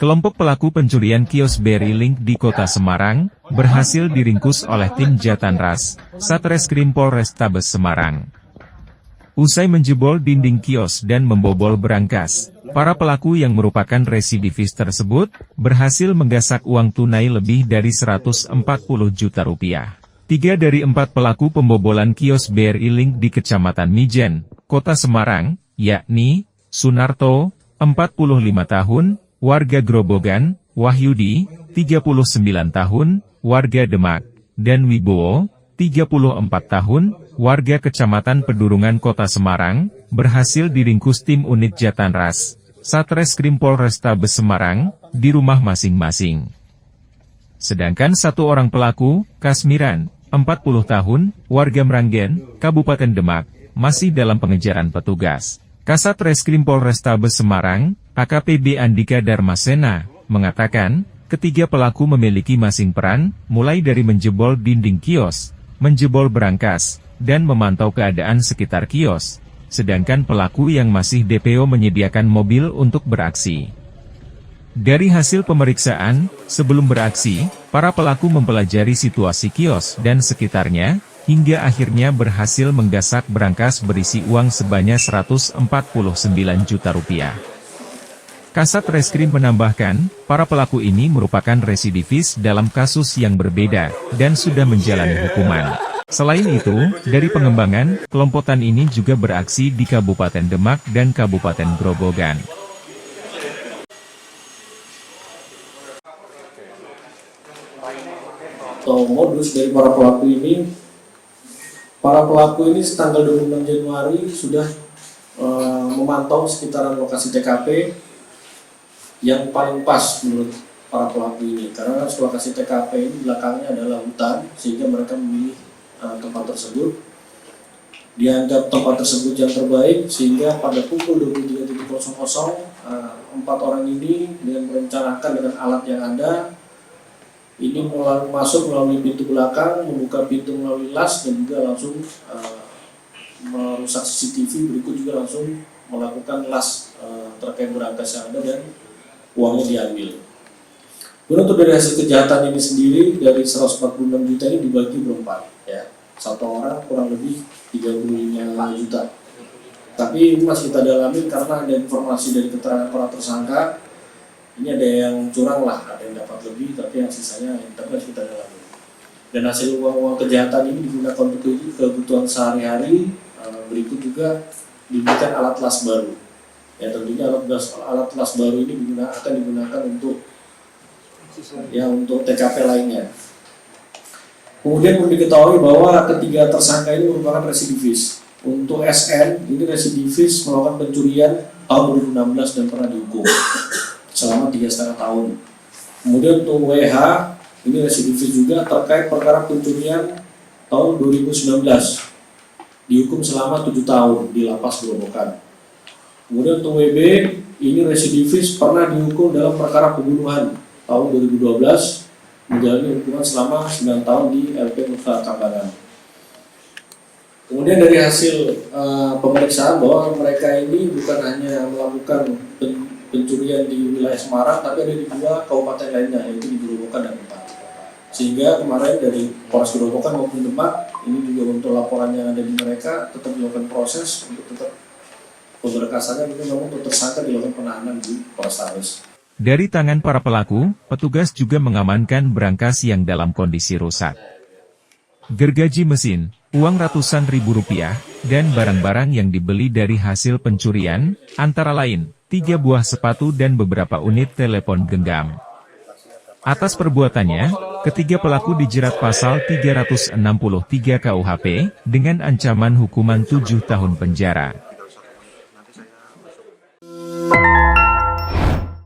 Kelompok pelaku pencurian kios Berry-Link di Kota Semarang, berhasil diringkus oleh tim Jatanras, Satreskrim Polrestabes Semarang. Usai menjebol dinding kios dan membobol berangkas, para pelaku yang merupakan residivis tersebut, berhasil menggasak uang tunai lebih dari 140 juta rupiah. 3 dari 4 pelaku pembobolan kios Berry-Link di Kecamatan Mijen, Kota Semarang, yakni Sunarto, 45 tahun, warga Grobogan, Wahyudi, 39 tahun, warga Demak, dan Wibowo, 34 tahun, warga Kecamatan Pedurungan Kota Semarang, berhasil diringkus tim unit Jatanras, Satreskrim Polrestabes Semarang, di rumah masing-masing. Sedangkan satu orang pelaku, Kasmiran, 40 tahun, warga Meranggen, Kabupaten Demak, masih dalam pengejaran petugas. Kasat Reskrim Polrestabes Semarang, AKPB Andika Darmasena, mengatakan, ketiga pelaku memiliki masing peran, mulai dari menjebol dinding kios, menjebol berangkas, dan memantau keadaan sekitar kios. Sedangkan pelaku yang masih DPO menyediakan mobil untuk beraksi. Dari hasil pemeriksaan, sebelum beraksi, para pelaku mempelajari situasi kios dan sekitarnya, hingga akhirnya berhasil menggasak berangkas berisi uang sebanyak 149 juta rupiah. Kasat Reskrim menambahkan, para pelaku ini merupakan residivis dalam kasus yang berbeda, dan sudah menjalani hukuman. Selain itu, dari pengembangan, kelompokan ini juga beraksi di Kabupaten Demak dan Kabupaten Grobogan. Modus dari para pelaku ini tanggal 26 Januari sudah memantau sekitaran lokasi TKP yang paling pas menurut para pelaku ini, karena lokasi TKP ini belakangnya adalah hutan, sehingga mereka memilih tempat tersebut, dianggap tempat tersebut yang terbaik, sehingga pada pukul 23.00 4 orang ini dengan merencanakan dengan alat yang ada ini masuk melalui pintu belakang, membuka pintu melalui las, dan juga langsung merusak CCTV. Berikut juga langsung melakukan las terkait berangkas yang ada dan uangnya diambil. Untuk dari hasil kejahatan ini sendiri, dari 146 juta ini dibagi berempat, ya. Satu orang kurang lebih 35 juta. Tapi ini masih kita dalami karena ada informasi dari keterangan para tersangka. Ini ada yang curang lah, ada yang dapat lebih, tapi yang sisanya harus kita dalami. Dan hasil uang-uang kejahatan ini digunakan untuk kebutuhan sehari-hari. Berikut juga diberikan alat las baru. Ya, tentunya alat las baru ini akan digunakan untuk TKP lainnya. Kemudian perlu diketahui bahwa ketiga tersangka ini merupakan residivis. Untuk SN, ini residivis melakukan pencurian tahun 2016 dan pernah dihukum selama 3,5 tahun. Kemudian untuk WH, ini residivis juga terkait perkara pencurian tahun 2019, dihukum selama 7 tahun di lapas Grobogan. Kemudian untuk WB, ini residivis pernah dihukum dalam perkara pembunuhan tahun 2012, menjalani hukuman selama 9 tahun di LP Nusa Kambangan. Kemudian dari hasil pemeriksaan bahwa mereka ini bukan hanya melakukan pencurian di wilayah Semarang, tapi ada di 2 kabupaten lainnya, yaitu di Grobogan dan Demak. Sehingga kemarin dari Polres Grobogan maupun Demak, ini juga untuk laporan yang ada di mereka tetap dilakukan proses untuk tetap pemberkasannya, namun untuk tersangka dilakukan penahanan di Polrestabes. Dari tangan para pelaku, petugas juga mengamankan berangkas yang dalam kondisi rusak. Gergaji mesin, uang ratusan ribu rupiah, dan barang-barang yang dibeli dari hasil pencurian, antara lain 3 buah sepatu dan beberapa unit telepon genggam. Atas perbuatannya, ketiga pelaku dijerat pasal 363 KUHP, dengan ancaman hukuman 7 tahun penjara.